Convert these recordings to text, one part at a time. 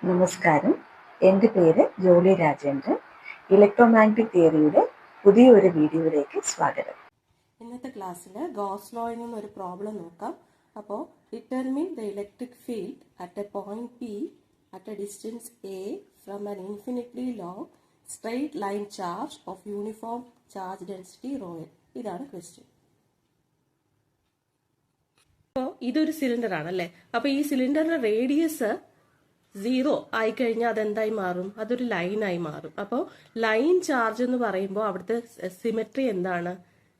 നമസ്കാരം, എൻ്റെ പേര് ജോളി രാജേന്ദ്രൻ. ഇലക്ട്രോമാഗ്നറ്റിക് തിയറിയുടെ പുതിയൊരു വീഡിയോയിലേക്ക് സ്വാഗതം. ഇന്നത്തെ ക്ലാസ്സിൽ ഗോസ് ലോയിൽ നിന്നൊരു പ്രോബ്ലം നോക്കാം. അപ്പോൾ determine the electric field at A point P at A distance A from an infinitely long straight line charge of uniform charge density royal. ഇതാണ് ക്വസ്റ്റ്യൻ. അപ്പോൾ ഇതൊരു സിലിണ്ടർ ആണല്ലേ. അപ്പോൾ ഈ സിലിണ്ടറിന്റെ റേഡിയസ് 0 ആയിക്കഴിഞ്ഞാൽ അതെന്തായി മാറും? അതൊരു ലൈനായി മാറും. അപ്പോൾ ലൈൻ ചാർജ് എന്ന് പറയുമ്പോൾ അവിടുത്തെ സിമെട്രി എന്താണ്?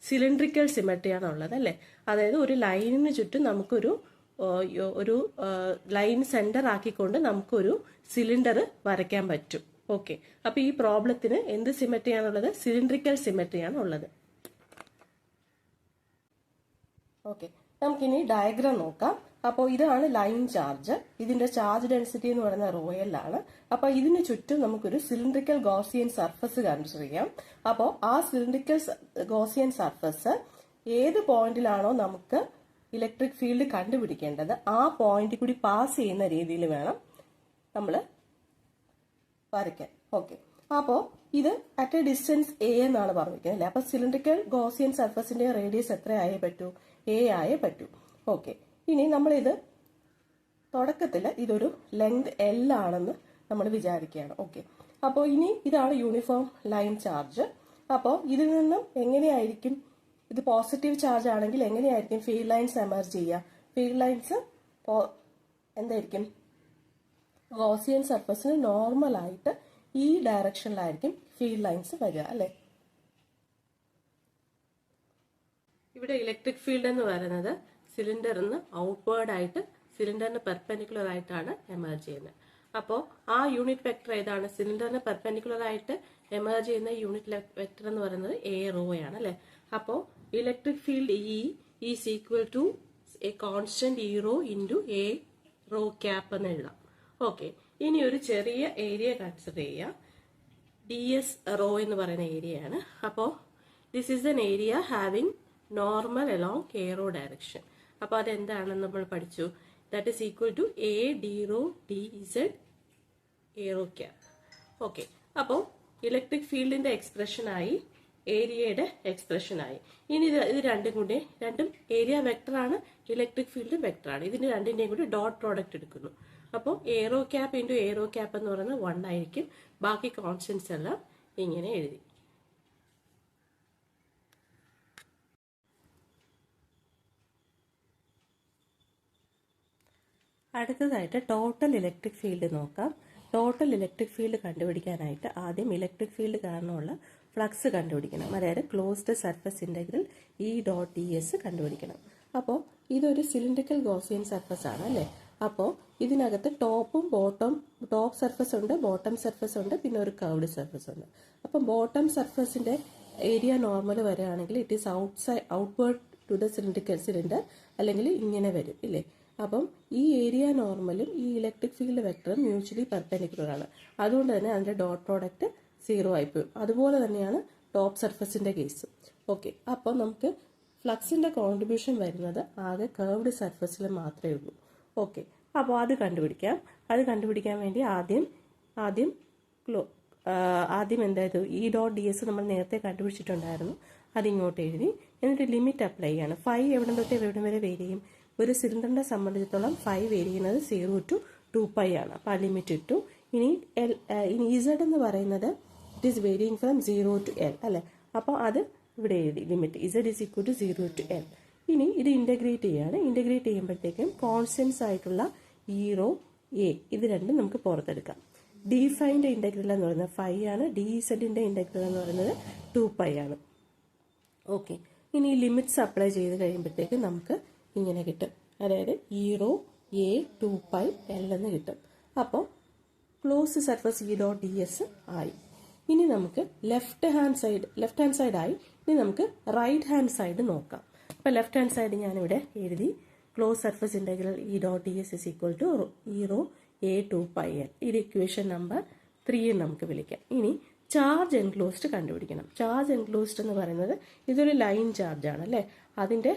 സിലിണ്ട്രിക്കൽ സിമെട്രിയാണ് ഉള്ളത് അല്ലേ. അതായത് ഒരു ലൈനിന് ചുറ്റും നമുക്കൊരു ലൈൻ സെന്റർ ആക്കിക്കൊണ്ട് നമുക്കൊരു സിലിണ്ടർ വരയ്ക്കാൻ പറ്റും. ഓക്കെ, അപ്പൊ ഈ പ്രോബ്ലത്തിന് എന്ത് സിമെട്രിയാണുള്ളത്? സിലിണ്ട്രിക്കൽ സിമെട്രിയാണ് ഉള്ളത്. ഓക്കെ, നമുക്കിനി ഡയഗ്രാം നോക്കാം. അപ്പോൾ ഇതാണ് ലൈൻ ചാർജ്. ഇതിന്റെ ചാർജ് ഡെൻസിറ്റി എന്ന് പറയുന്നത് റോയലാണ്. അപ്പൊ ഇതിന് ചുറ്റും നമുക്കൊരു സിലിണ്ട്രിക്കൽ ഗോസിയൻ സർഫസ് കൺസിഡർ ചെയ്യാം. അപ്പോൾ ആ സിലിണ്ട്രിക്കൽ ഗോസിയൻ സർഫസ് ഏത് പോയിന്റിലാണോ നമുക്ക് ഇലക്ട്രിക് ഫീൽഡ് കണ്ടുപിടിക്കേണ്ടത് ആ പോയിന്റ് കൂടി പാസ് ചെയ്യുന്ന രീതിയിൽ വേണം നമ്മൾ വരയ്ക്കാൻ. ഓക്കെ, അപ്പോൾ ഇത് അറ്റ് എ ഡിസ്റ്റൻസ് എ എന്നാണ് പറഞ്ഞിരിക്കുന്നത് അല്ലേ. അപ്പൊ സിലിണ്ട്രിക്കൽ ഗോസിയൻ സർഫസിന്റെ റേഡിയസ് എത്ര ആയേ പറ്റൂ? എ ആയേ പറ്റൂ. ഓക്കെ, ഇനി നമ്മളിത് തുടക്കത്തിൽ ഇതൊരു ലെങ്ത് എൽ ആണെന്ന് നമ്മൾ വിചാരിക്കുകയാണ്. ഓക്കെ, അപ്പോൾ ഇനി ഇതാണ് യൂണിഫോം ലൈൻ ചാർജ്. അപ്പോൾ ഇതിൽ നിന്നും എങ്ങനെയായിരിക്കും, ഇത് പോസിറ്റീവ് ചാർജ് ആണെങ്കിൽ എങ്ങനെയായിരിക്കും ഫീൽഡ് ലൈൻസ് എമർജ് ചെയ്യുക? ഫീൽഡ് ലൈൻസ് എന്തായിരിക്കും? ഗോസിയൻ സർഫസിന് നോർമൽ ആയിട്ട് ഈ ഡയറക്ഷനിലായിരിക്കും ഫീൽഡ് ലൈൻസ് വരിക അല്ലെ. ഇവിടെ ഇലക്ട്രിക് ഫീൽഡ് എന്ന് പറയുന്നത് സിലിണ്ടറിന് ഔട്ട്വേർഡ് ആയിട്ട് സിലിണ്ടറിന് പെർപെൻഡിക്കുലർ ആയിട്ടാണ് എമർജ് ചെയ്യുന്നത്. അപ്പോൾ ആ യൂണിറ്റ് വെക്ടർ ഏതാണ്? സിലിണ്ടറിന് പെർപെൻഡിക്കുലർ ആയിട്ട് എമർജ് ചെയ്യുന്ന യൂണിറ്റ് വെക്ടർ എന്ന് പറയുന്നത് എ റോ ആണ് അല്ലെ. അപ്പോൾ electric field E is equal to a constant E rho into a rho cap എന്ന് എഴുതാം. ഓക്കെ, ഇനി ഒരു ചെറിയ ഏരിയ കൺസിഡർ ചെയ്യുക. ഡി എസ് റോ എന്ന് പറയുന്ന ഏരിയയാണ്. അപ്പോൾ this is an area having normal along a rho direction. അപ്പോൾ അതെന്താണെന്ന് നമ്മൾ പഠിച്ചു. That is equal to a d rho d z a rho cap. Okay, അപ്പോൾ ഇലക്ട്രിക് ഫീൽഡിന്റെ എക്സ്പ്രഷനായി, ഏരിയയുടെ എക്സ്പ്രഷനായി. ഇനി ഇത് രണ്ടും ഏരിയ വെക്ടറാണ്, ഇലക്ട്രിക് ഫീൽഡ് വെക്ടറാണ്. ഇതിന്റെ രണ്ടിന്റെയും കൂടി ഡോട്ട് പ്രോഡക്റ്റ് എടുക്കുന്നു. അപ്പോൾ arrow cap into arrow cap എന്ന് പറയുന്നത് 1 ആയിരിക്കും. ബാക്കി കോൺസ്റ്റൻസ് എല്ലാം ഇങ്ങനെ എഴുതി. അടുത്തതായിട്ട് ടോട്ടൽ ഇലക്ട്രിക് ഫീൽഡ് നോക്കാം. ടോട്ടൽ ഇലക്ട്രിക് ഫീൽഡ് കണ്ടുപിടിക്കാനായിട്ട് ആദ്യം ഇലക്ട്രിക് ഫീൽഡ് കാരണമുള്ള ഫ്ലക്സ് കണ്ടുപിടിക്കണം. അതായത് closed surface integral E dot D S കണ്ടുപിടിക്കണം. അപ്പോൾ ഇതൊരു സിലിണ്ട്രിക്കൽ ഗോസിയൻ സർഫസ് ആണ് അല്ലേ. അപ്പോൾ ഇതിനകത്ത് ടോപ്പ് സർഫസ് ഉണ്ട്, ബോട്ടം സർഫസ് ഉണ്ട്, പിന്നെ ഒരു കർവ്ഡ് സർഫസ് ഉണ്ട്. അപ്പം ബോട്ടം സർഫസിന്റെ ഏരിയ നോർമൽ വരികയാണെങ്കിൽ it is outward to the cylinder, അല്ലെങ്കിൽ ഇങ്ങനെ വരും ഇല്ലേ. അപ്പം ഈ ഏരിയ നോർമലും ഈ ഇലക്ട്രിക് ഫീൽഡ് വെക്ടറും മ്യൂച്വലി പെർപെൻഡിക്കുലർ ആണ്. അതുകൊണ്ട് തന്നെ അതിന്റെ ഡോട്ട് പ്രോഡക്റ്റ് 0 ആയിപ്പോവും. അതുപോലെ തന്നെയാണ് ടോപ്പ് സർഫസിന്റെ കേസ്. ഓക്കെ, അപ്പോൾ നമുക്ക് ഫ്ലക്സിന്റെ കോൺട്രിബ്യൂഷൻ വരുന്നത് ആകെ കർവ്ഡ് സർഫസിൽ മാത്രമേ ഉള്ളൂ. ഓക്കെ, അപ്പോൾ അത് കണ്ടുപിടിക്കാൻ വേണ്ടി ആദ്യം എന്തായത് ഇ ഡോട്ട് ഡി എസ് നമ്മൾ നേരത്തെ കണ്ടുപിടിച്ചിട്ടുണ്ടായിരുന്നു. അതിങ്ങോട്ട് എഴുതി. എന്നിട്ട് ലിമിറ്റ് അപ്ലൈ ചെയ്യാണ്. ഫൈ എവിടെ തൊട്ട് എവിടെ വരെ വേരി ചെയ്യും? ഒരു സിലിണ്ടറിനെ സംബന്ധിച്ചിടത്തോളം ഫൈ വേരി ചെയ്യുന്നത് 0 to 2π ആണ്. അപ്പോൾ ആ ലിമിറ്റ് ഇട്ടു. ഇനി ഇസഡ് എന്ന് പറയുന്നത് it is varying from 0 to L അല്ലെ. അപ്പോൾ അത് ഇവിടെ എഴുതി. Limit z is equal to 0 to L. ഇനി ഇത് ഇന്റഗ്രേറ്റ് ചെയ്യാണ്. ഇന്റഗ്രേറ്റ് ചെയ്യുമ്പോഴത്തേക്കും കോൺസ്റ്റൻസ് ആയിട്ടുള്ള ഇ റോ എ ഇത് രണ്ടും നമുക്ക് പുറത്തെടുക്കാം. ഡി ഫൈൻ്റെ ഇന്റഗ്രൽ എന്ന് പറയുന്നത് 5 ആണ്. ഡി ഇസഡിന്റെ ഇന്റഗ്രൽ എന്ന് പറയുന്നത് 2π ആണ്. ഓക്കെ, ഇനി ലിമിറ്റ്സ് അപ്ലൈ ചെയ്ത് കഴിയുമ്പോഴത്തേക്കും നമുക്ക് ഇങ്ങനെ കിട്ടും. അതായത് ഇ റോ എ 2π L എന്ന് കിട്ടും. അപ്പോൾ close surface E dot D S ആയി. ഇനി നമുക്ക് ലെഫ്റ്റ് ഹാൻഡ് സൈഡ് ആയി. ഇനി നമുക്ക് റൈറ്റ് ഹാൻഡ് സൈഡ് നോക്കാം. അപ്പോൾ ലെഫ്റ്റ് ഹാൻഡ് സൈഡ് ഞാനിവിടെ എഴുതി. Close surface integral E dot D S is equal to E rho A 2π L. ഇത് ഇക്വേഷൻ നമ്പർ 3 നമുക്ക് വിളിക്കാം. ഇനി ചാർജ് എൻക്ലോസ്ഡ് കണ്ടുപിടിക്കണം. ചാർജ് എൻക്ലോസ്ഡ് എന്ന് പറയുന്നത് ഇതൊരു ലൈൻ ചാർജ് ആണ് അല്ലേ. അതിന്റെ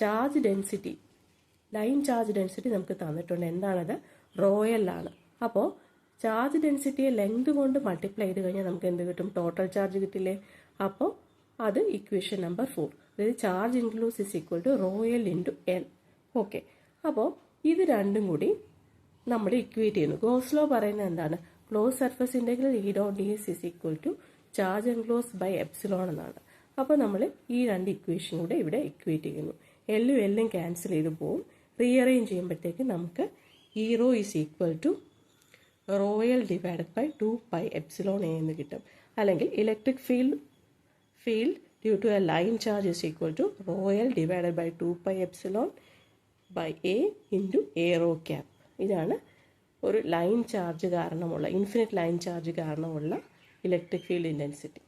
charge density, line charge density നമുക്ക് തന്നിട്ടുണ്ട്. എന്താണത്? റോയൽ ആണ്. അപ്പോൾ ചാർജ് ഡെൻസിറ്റിയെ ലെങ്ത് കൊണ്ട് മൾട്ടിപ്ലൈ ചെയ്ത് കഴിഞ്ഞാൽ നമുക്ക് എന്ത് കിട്ടും? ടോട്ടൽ ചാർജ് കിട്ടില്ലേ? അപ്പോൾ അത് ഇക്വേഷൻ നമ്പർ 4. അതായത് charge enclosed is equal to rho L into N. Okay, അപ്പോൾ ഇത് രണ്ടും കൂടി നമ്മൾ ഇക്വേറ്റ് ചെയ്യുന്നു. ഗോസ് ലോ പറയുന്നത് എന്താണ്? Closed surface integral E dot D S is equal to charge enclosed by epsilon എന്നാണ്. അപ്പോൾ നമ്മൾ ഈ രണ്ട് ഇക്വേഷൻ കൂടെ ഇവിടെ ഇക്വേറ്റ് ചെയ്യുന്നു. എല്ലും എല്ലും ക്യാൻസൽ ചെയ്ത് പോവും. റീഅറേഞ്ച് ചെയ്യുമ്പോഴത്തേക്ക് നമുക്ക് E rho is equal to rho L divided by 2 pi epsilon a എന്ന് കിട്ടും. അല്ലെങ്കിൽ electric field due to a line charge is equal to rho L divided by 2 pi epsilon by a into a rho cap. ഇതാണ് ഒരു line charge കാരണമുള്ള, infinite line charge കാരണമുള്ള electric field intensity.